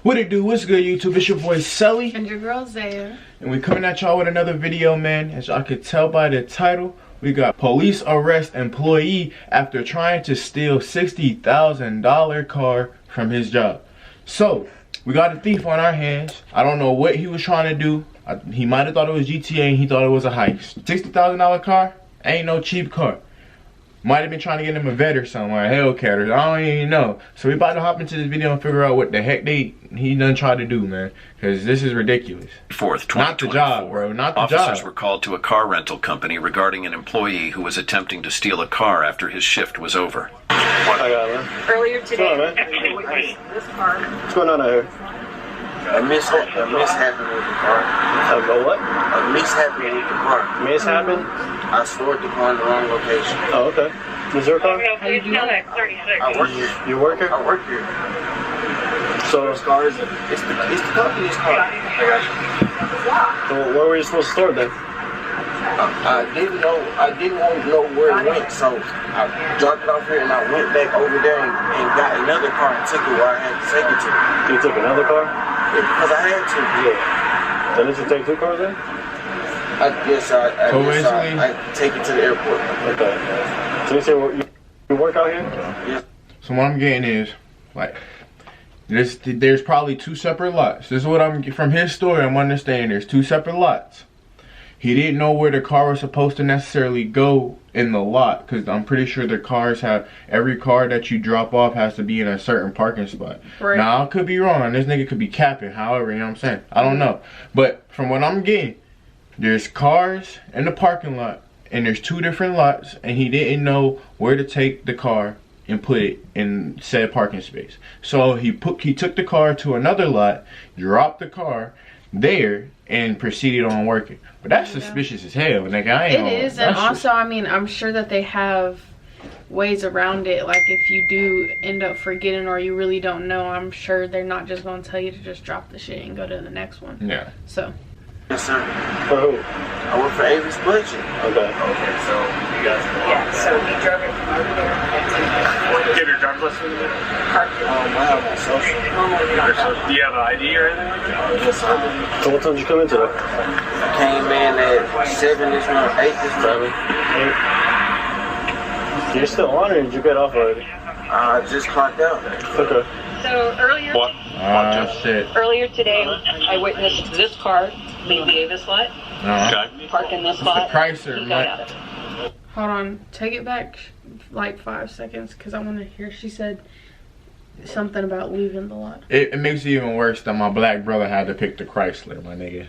What it do? What's good, YouTube? It's your boy Sully. And your girl Zaya. And we coming at y'all with another video, man. As y'all could tell by the title, we got police arrest employee after trying to steal $60,000 car from his job. So, we got a thief on our hands. I don't know what he was trying to do. He might have thought it was GTA and he thought it was a heist. $60,000 car? Ain't no cheap car. Might have been trying to get him a vet or something, or a Hellcat, or I don't even know. So we about to hop into this video and figure out what the heck he done tried to do, man. Because this is ridiculous. 4th, 2024. Not the job, bro. Not the job. Officers were called to a car rental company regarding an employee who was attempting to steal a car after his shift was over. I got it, man. Earlier today, What's going on out here? A mishap with the car. A what? A mishap with the car. Mishap? I stored the car in the wrong location. Oh, okay. Is your car? how you doing? I work here. You work here? I work here. So, This car is it's the company's car. so where were you supposed to store it then? I didn't want to know where it went, so I dropped it off here and I went back over there and got another car and took it where I had to take it to. You took another car? Because I had to. Yeah. So did you take two cars then? I take it to the airport. Okay. So you say you work out here? Yes. So what I'm getting is, like, there's probably two separate lots. This is what I'm, from his story, I'm understanding there's two separate lots. He didn't know where the car was supposed to necessarily go in the lot, because I'm pretty sure the cars have, every car that you drop off has to be in a certain parking spot. Right. Now, I could be wrong. This nigga could be capping, however, you know what I'm saying? I don't know. But from what I'm getting, there's cars in the parking lot, and there's two different lots, and he didn't know where to take the car and put it in said parking space. So he took the car to another lot, dropped the car there, and proceeded on working. But that's suspicious as hell, nigga. It is, and also, I mean, I'm sure that they have ways around it. Like, if you do end up forgetting or you really don't know, I'm sure they're not just going to tell you to just drop the shit and go to the next one. Yeah. So. Yes, sir. For who? I work for Avis Budget. Okay. Okay, so you guys Yeah, so he drove it from over there and give your driver's license? parked it. I have my social. Normally we don't have Do you have an ID or anything like that? Yes, I do. So what time did you come in today? Came in at 7 this month, 8 this month. 8. You're still on, or did you get off already? I just clocked out. Okay. So earlier Shit. earlier today, I witnessed this car leave the Avis lot, park in this lot. The Chrysler, He got man. out of it. Hold on, take it back like 5 seconds, because I want to hear. She said something about leaving the lot. It makes it even worse that my black brother had to pick the Chrysler, my nigga.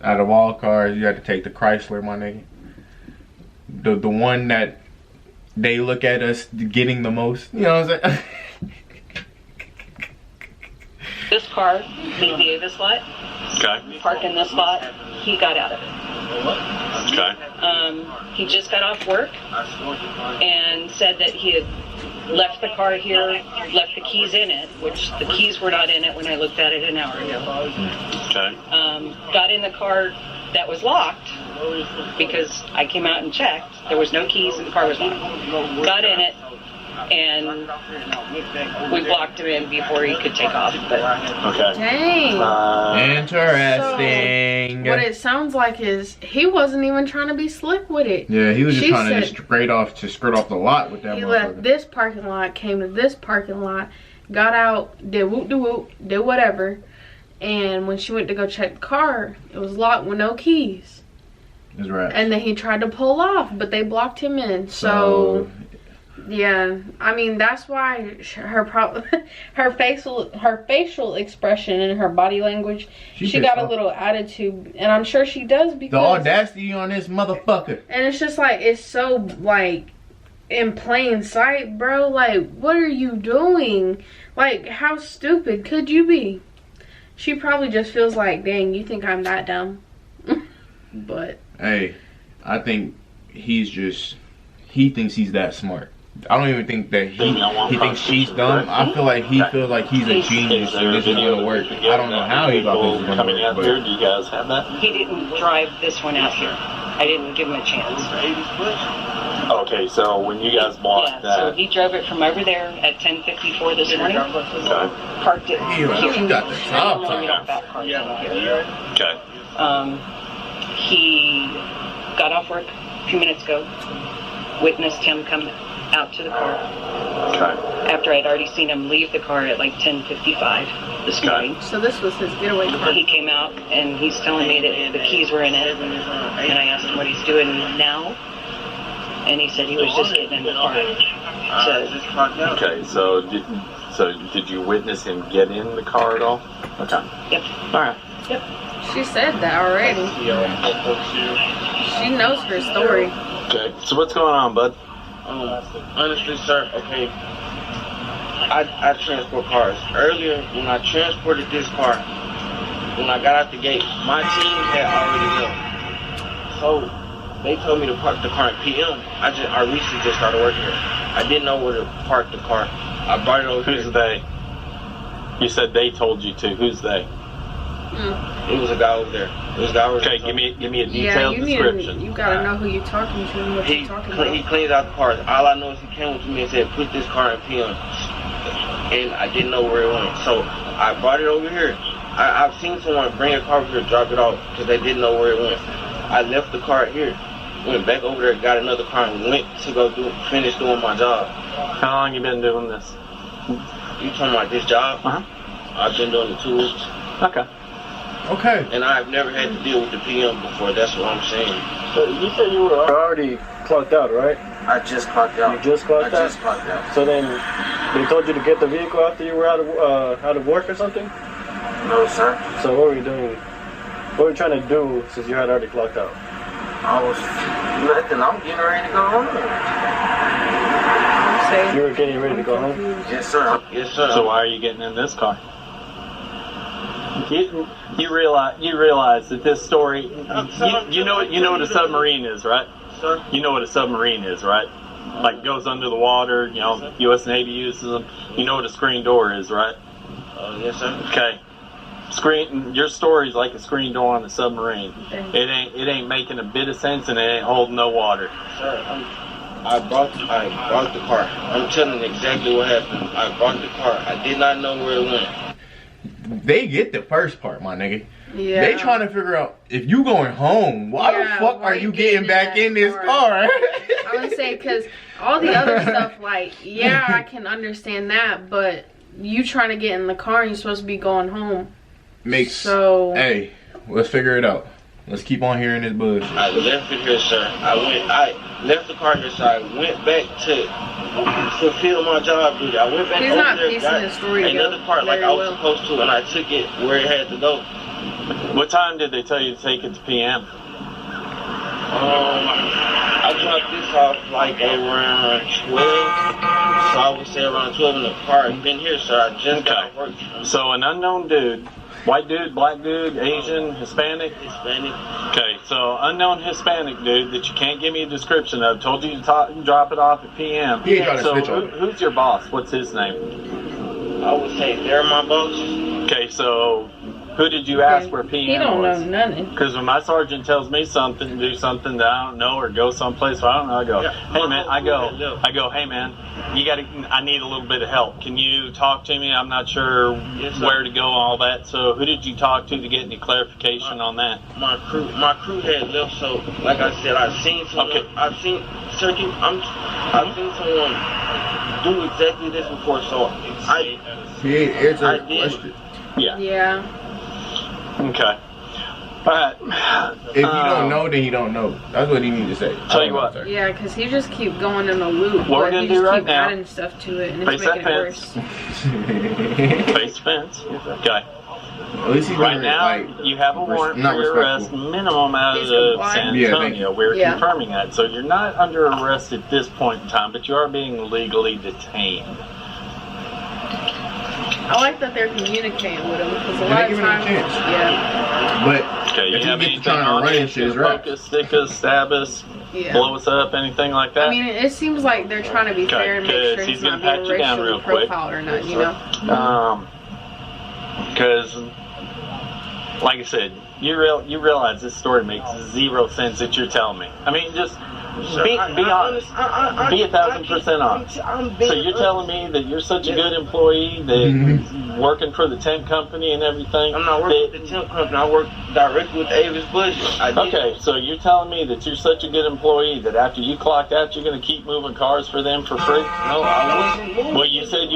Out of all cars, you had to take the Chrysler, my nigga. The one that they look at us getting the most. You know what I'm saying? This car leave the Avis lot, park in this lot. He got out of it. He just got off work and said that he had left the car here, left the keys in it, which the keys were not in it when I looked at it an hour ago. Got in the car that was locked because I came out and checked. There was no keys and the car was locked. Got in it and we blocked him in before he could take off. But Dang. Interesting. So, what it sounds like is he wasn't even trying to be slick with it. Yeah, he was just She trying to said just skirt off the lot with that he motherfucker. left this parking lot, came to this parking lot, got out, did whoop de whoop, did whatever, and when she went to go check the car, it was locked with no keys. That's right. And then he tried to pull off, but they blocked him in. So yeah, I mean, that's why her facial expression and her body language, she got a little attitude, and I'm sure she does, because the audacity on this motherfucker. And it's just like, it's so like in plain sight, bro. Like, what are you doing? Like, how stupid could you be? She probably just feels like, dang, you think I'm that dumb? But hey, I think he thinks he's that smart. I don't even think that he thinks she's dumb. I feel like he feels like he's a genius and this is gonna work. I don't know how he thought this was gonna work. But Do you guys have that? he didn't drive this one out here. I didn't give him a chance. Okay, so when you guys blocked Yeah, that, so he drove it from over there at 10:54 this morning. okay, Parked it Damn, here. you got the top Normally we top. don't back park here. okay, He got off work a few minutes ago, witnessed him come out to the car okay, after I'd already seen him leave the car at like 10:55 this Okay. morning. So this was his getaway car. He came out and he's telling me that the keys were in it, and I asked him what he's doing now, and he said he was just getting in the car. So, okay. So did you witness him get in the car at all? Okay. yep, All right. yep. She said that already. She knows her story. Okay. So what's going on, bud? Honestly, sir, okay, I transport cars. Earlier, when I transported this car, when I got out the gate, my team had already left. So they told me to park the car at PM. I recently just started working here. I didn't know where to park the car. I brought it over Who's here. they? You said they told you to. Who's they? It was a guy over there. It was a guy over there. Okay, give me a Yeah, detailed you description. you gotta know who you're talking to and what He you're talking he about. cleaned out the car. All I know is he came up to me and said, put this car in PM. And I didn't know where it went. So I brought it over here. I've seen someone bring a car over here, drop it off, because they didn't know where it went. I left the car here, went back over there, got another car, and went to go finish doing my job. How long you been doing this? You talking about this job? Uh-huh. I've been doing it 2 weeks. Okay. Okay. And I've never had to deal with the PM before. That's what I'm saying. So you said you were already clocked out, right? I just clocked out. You just clocked out? clocked out. So then they told you to get the vehicle after you were out of work or something? No, sir. So what were you doing? What were you trying to do since you had already clocked out? I was nothing. I'm getting ready to go home. I'm saying. You were getting ready to go home? Yes, sir. Yes, sir. So why are you getting in this car? You realize that this story. You know what a submarine is, right? Sir? You know what a submarine is, right? Like goes under the water. You know, U.S. Navy uses them. You know what a screen door is, right? Yes, sir. Okay. Your story's like a screen door on a submarine. It ain't making a bit of sense, and it ain't holding no water. Sir, I brought the car. I'm telling you exactly what happened. I brought the car. I did not know where it went. They get the first part, my nigga. Yeah. They trying to figure out if you going home, why the fuck why are you getting back that in this car? I would say because all the other stuff, like, yeah, I can understand that, but you trying to get in the car and you're supposed to be going home. Hey, let's figure it out. Let's keep on hearing this bullshit. I left it here, sir. I left the car here, so I went back to fulfill my job duty. I went back He's over not there, piecing got the story another part like I was supposed to, and I took it where it had to go. What time did they tell you to take it to PM? I dropped this off like around 12, so I would say around 12 in the car. I've been here, sir. I just got off work. So an unknown dude, white dude, black dude, Asian, Hispanic? Hispanic. Okay, so unknown Hispanic dude that you can't give me a description of, told you to drop it off at PM. He ain't trying to So snitch on who's your boss? What's his name? I would say they're my boss. Okay, so who did you ask where PM He don't was? know nothing. Because when my sergeant tells me something, do something that I don't know, or go someplace where I don't know, I go, hey man, hey man, I need a little bit of help. Can you talk to me? I'm not sure where to go, all that. So who did you talk to get any clarification on that? My crew had left, so like I said, I've seen someone. Okay. I've seen someone do exactly this before, so He ain't answered I the did. question. Yeah. Yeah. Okay. But If you don't know, then you don't know. That's what he need to say. Tell you what. Sir. Yeah, because he just keep going in a loop. What we're but gonna he do just right keep now- adding stuff to it, and Face it's that making it fence. worse. Face fence. Okay. At least he's Right gonna, now, like, you have a warrant not for your arrest, respectful. minimum out He's of compliant. San Yeah, thank Antonio. you. We're Yeah. confirming that. So you're not under arrest at this point in time, but you are being legally detained. I like that they're communicating with him because a And lot they of giving him a times, chance. yeah, But Okay, you if he have gets to anything trying to on run it? and shit, it's right. Poke us, stick us, stab us, yeah. blow us up, anything like that? I mean, it seems like they're trying to be Okay, fair and make good. sure He's he's gonna not being pat you down racially real quick. profiled or not, you know? Because, like I said, you realize this story makes zero sense that you're telling me. I mean, just Be honest. Be 1,000% honest. So you're telling me that you're such a good employee that working for the temp company and everything? I'm not working with the temp company. I work directly with Avis Budget. Okay, so you're telling me that you're such a good employee that after you clocked out, you're going to keep moving cars for them for free? No, I wasn't moving. Well, you said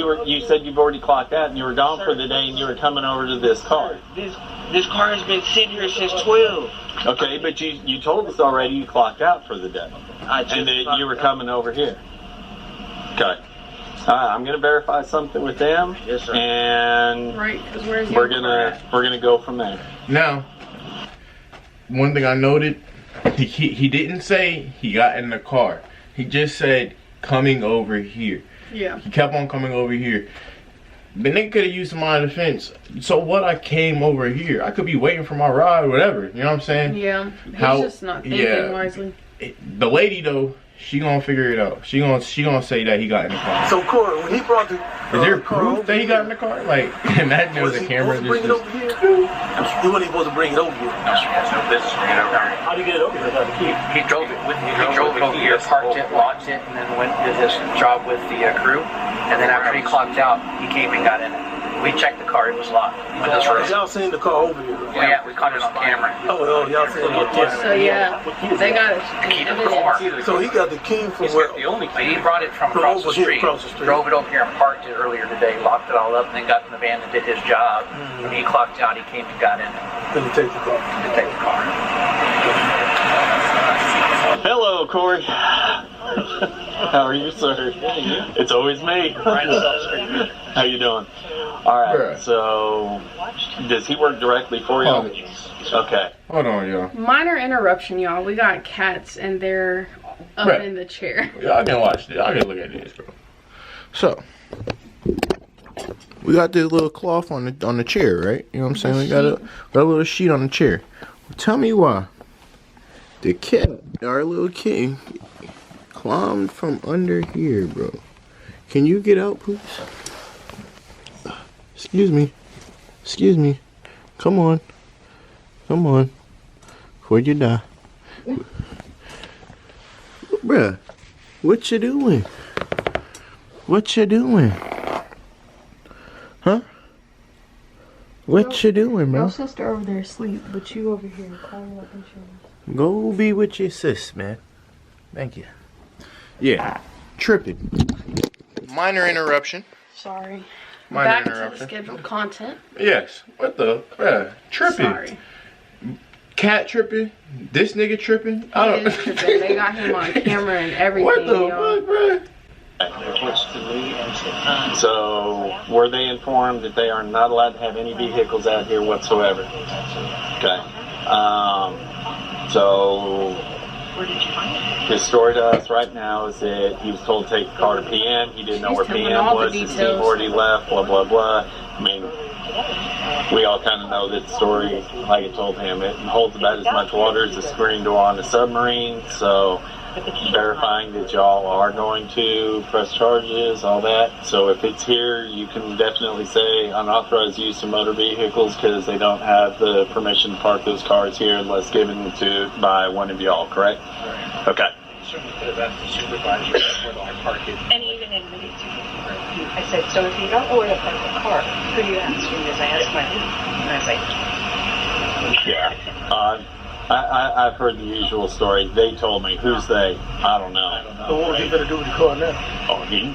you've already clocked out and you were gone for the day and you were coming over to this car. This car has been sitting here since 12. Okay, but you told us already you clocked out for the day. And that you were coming over here. Okay. I'm gonna verify something with them. Yes, sir. And we're gonna go from there. Now, one thing I noted, he didn't say he got in the car. He just said coming over here. Yeah. He kept on coming over here. The nigga could have used my defense. So what? I came over here. I could be waiting for my ride, whatever. You know what I'm saying? Yeah. He's just not thinking wisely. The lady though, she gonna figure it out. She gonna say that he got in the car. So Corey, when he brought the is there proof that he got in the car? Like, imagine there was a camera. Bring it over here. He wasn't supposed to bring it over here. No, she has no business bringing it over here. How did you get it over here? He drove it with me. He drove it here, parked it, locked it, and then went and did his job with the crew. And then after he clocked out, he came and got in it. We checked the car, it was locked. Y'all seen the car over here? Well, yeah, we caught it on camera. Oh, y'all seen it? So yeah, they got it. The key to the car. So he got the key from He's where? got the only key. He brought it from across the street. Drove it over here and parked it earlier today, locked it all up, and then got in the van and did his job. When he clocked out, he came and got in it. Then he take the car. To take the car. Hello, Corey. How are you, sir? It's always me. How you doing? All right. So, does he work directly for you? Okay. Hold on, y'all. Minor interruption, y'all. We got cats and they're up in the chair. Y'all can watch this. Y'all can look at this, bro. So, we got this little cloth on the chair, right? You know what I'm saying? We got a little sheet on the chair. Well, tell me why the cat, our little kitty, climbed from under here, bro. Can you get out, please? Excuse me. Excuse me. Come on. Come on. Before you die. Bruh, what you doing? What you doing? Huh? What you doing, bro? Your sister over there asleep, but you over here calling up insurance. Go be with your sis, man. Thank you. Yeah. Tripping. Minor interruption. Sorry. Minor Back interruption. to the scheduled content. Yes. What the? Bruh. Tripping. Sorry. Cat tripping. This nigga tripping. He is tripping. They got him on camera and everything. What the y'all. fuck, bruh? So, were they informed that they are not allowed to have any vehicles out here whatsoever? Okay. So, his story to us right now is that he was told to take the car to PM. He didn't know where PM was. His team already left, blah, blah, blah. I mean, we all kind of know that story, like I told him. It holds about as much water as a screen door on a submarine. So, verifying that y'all are going to press charges, all that. So if it's here, you can definitely say unauthorized use of motor vehicles because they don't have the permission to park those cars here unless given to by one of y'all, correct? Okay. Certainly could have asked the supervisor where do I park it. And even admitted to it. I said, so if you don't know where to park the car, who do you ask? Because I asked my lead. And I was like, Yeah. I've heard the usual story. They told me. Who's they? I don't know. So what was he gonna do with the car now? Oh, he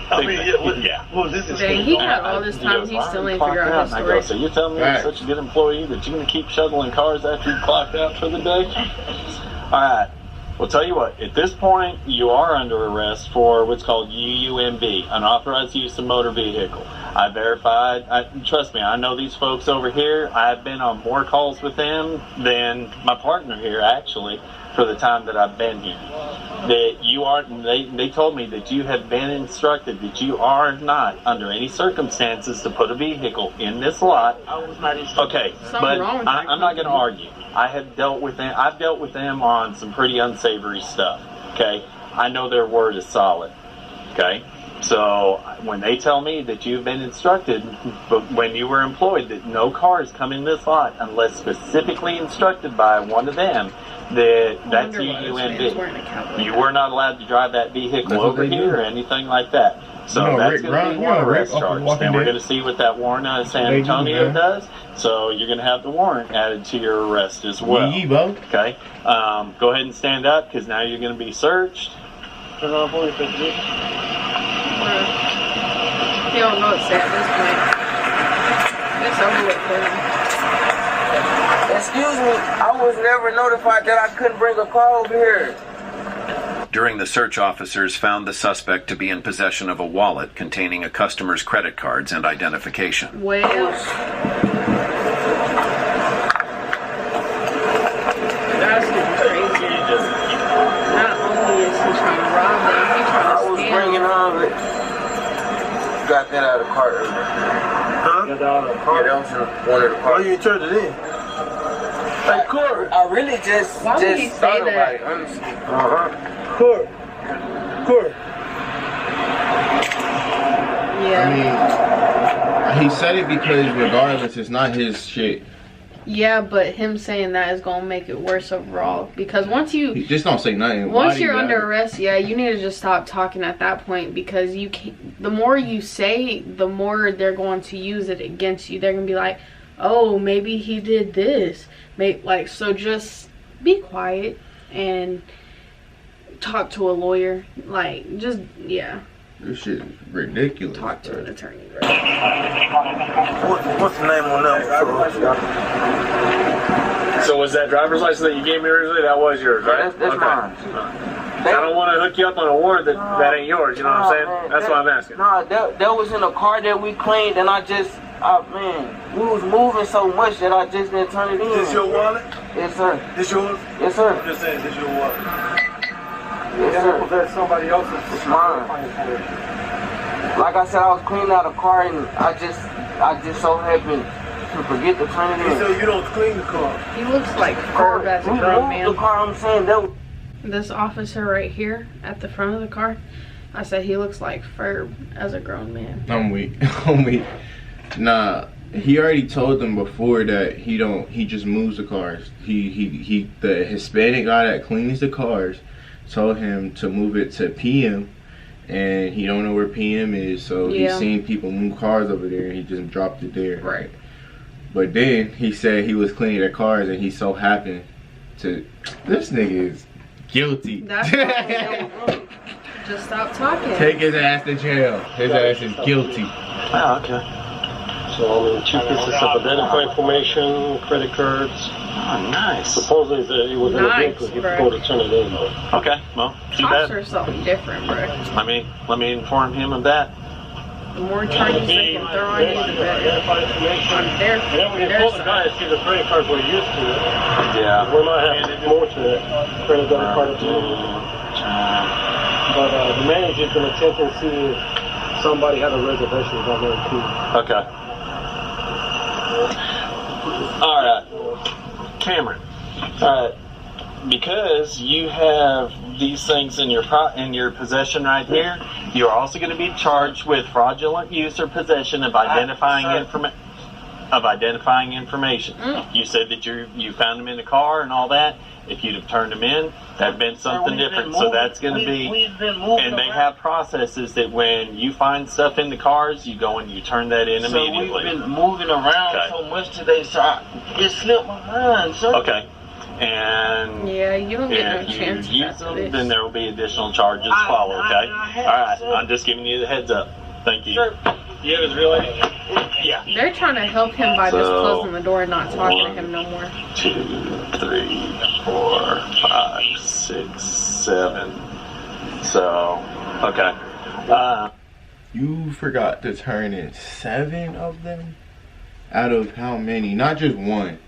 What was this? Dang, he had all this time. He still ain't figured out his I go, story. so you're telling me you're such a good employee that you're going to keep shuttling cars after you clocked out for the day? All right. Well, tell you what. At this point, you are under arrest for what's called UUMV, unauthorized use of motor vehicle. I verified. Trust me, I know these folks over here. I've been on more calls with them than my partner here, actually, for the time that I've been here. That you are. They told me that you have been instructed that you are not, under any circumstances, to put a vehicle in this lot. I was not instructed. Okay, but I'm not going to argue. I've dealt with them on some pretty unsavory stuff. Okay, I know their word is solid. Okay, So when they tell me that you've been instructed, but when you were employed, that no cars come in this lot unless specifically instructed by one of them, that's UUMD. You were not allowed to drive that vehicle over here or anything like that. So that's going to be one arrest charge. And we're going to see what that warrant out of San Antonio does. So you're going to have the warrant added to your arrest as well. Okay. Go ahead and stand up because now you're going to be searched. He don't know it's at this point. It's over with for him. Excuse me, I was never notified that I couldn't bring a car over here. During the search, officers found the suspect to be in possession of a wallet containing a customer's credit cards and identification. Well, that's crazy. Not only is he trying to rob them, he's trying to scam. I was bringing on it. Got that out of the cart earlier. Huh? Got that out of the cart? Yeah, that was in one of the carts. Oh, you turned it in? Hey, Court. I really just thought about it, honestly. Court. Yeah. I mean, he said it because regardless, it's not his shit. Yeah, but him saying that is gonna make it worse overall. Because once you just don't say nothing. Once you're under arrest, yeah, you need to just stop talking at that point because you can't. The more you say, the more they're going to use it against you. They're gonna be like, "Oh, maybe he did this." So just be quiet and talk to a lawyer. This shit is ridiculous. Talk to an attorney. What's the name on that? So was that driver's license that you gave me originally? That was yours, right? That's mine. I don't want to hook you up on a warrant that ain't yours. You know what I'm saying? That's what I'm asking. No, that was in a car that we cleaned, and we was moving so much that I just didn't turn it in. This your wallet? Yes, sir. This yours? Yes, sir. I'm just saying, this your wallet. Yes, sir. Was that somebody else's? It's mine. Like I said, I was cleaning out a car, and I just so happened to forget to turn it in. So you don't clean the car? He looks like Ferb as a grown man. The car, I'm saying that. This officer right here at the front of the car, I said he looks like Ferb as a grown man. I'm weak. Nah, he already told them before that he just moves the cars. The Hispanic guy that cleans the cars told him to move it to PM, and he don't know where PM is, so he's seen people move cars over there and he just dropped it there. Right. But then he said he was cleaning their cars and he so happened to, this nigga is guilty. That's just stop talking. Take his ass to jail. His ass is guilty. Oh, okay. So, 2 pieces of identifying information, credit cards. Oh, nice. Supposedly it was in a vehicle. He go to turn it in, though. Okay, well, too Cops bad. are something different, bro. Let me inform him of that. The more charges they can throw on you, the better. On their And then when you pull the guy, see the credit cards we're used to. Yeah. We might have more to it. Credit card too. But the manager's going to check and see if somebody had a reservation on there too. Okay. All right, Cameron. All right, because you have these things in your possession right here, you are also going to be charged with fraudulent use or possession of identifying information. You said that you found them in the car and all that. If you'd have turned them in, that'd been something different. So that's going to be, and they have processes that when you find stuff in the cars, you go and you turn that in immediately. So we've been moving around so much today, so it slipped my mind, sir. Okay. And yeah, you don't get no if chance you use them, then there will be additional charges follow, okay? Alright, I'm just giving you the heads up. Thank you. Sir, you have his real ID? Yeah. They're trying to help him by just closing the door and not talking to him no more. 2, 3, 4, 5, 6, 7. So, okay. You forgot to turn in 7 of them? Out of how many? Not just one.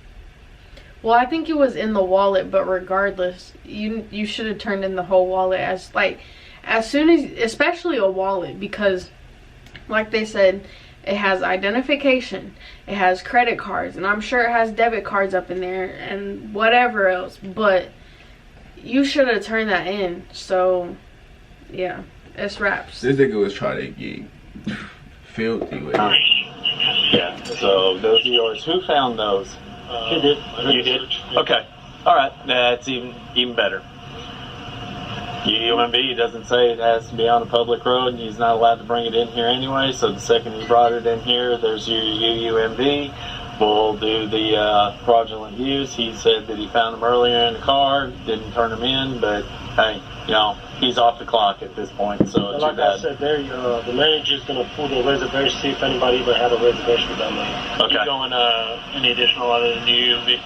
Well, I think it was in the wallet, but regardless, you should have turned in the whole wallet as soon as, especially a wallet, because like they said, it has identification, it has credit cards, and I'm sure it has debit cards up in there and whatever else, but you should have turned that in. So yeah, It's wraps. This nigga was trying to get filthy with it. Yeah, so those are yours. Who found those? He did. You did? Okay. All right. That's even better. UUMB doesn't say it has to be on a public road, and he's not allowed to bring it in here anyway. So the second he brought it in here, there's your UUMB. We'll do the fraudulent use. He said that he found them earlier in the car, didn't turn them in, but hey, you know, he's off the clock at this point, so it's Like too bad. I said, there, the manager's going to pull the reservation, see if anybody ever had a reservation with that man. Okay. You going any additional other than UUMB?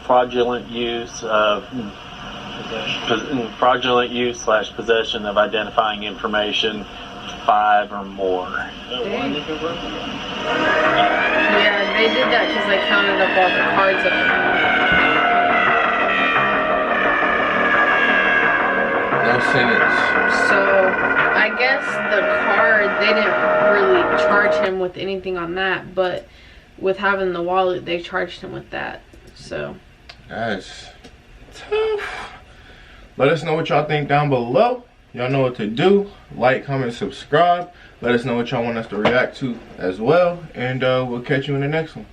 Fraudulent use of fraudulent use / possession of identifying information, 5 or more. Yeah, they did that because they counted up all the cards up there. No sentence. So, I guess the card, they didn't really charge him with anything on that, but with having the wallet, they charged him with that. So, That's tough. Let us know what y'all think down below. Y'all know what to do. Like, comment, subscribe. Let us know what y'all want us to react to as well. And we'll catch you in the next one.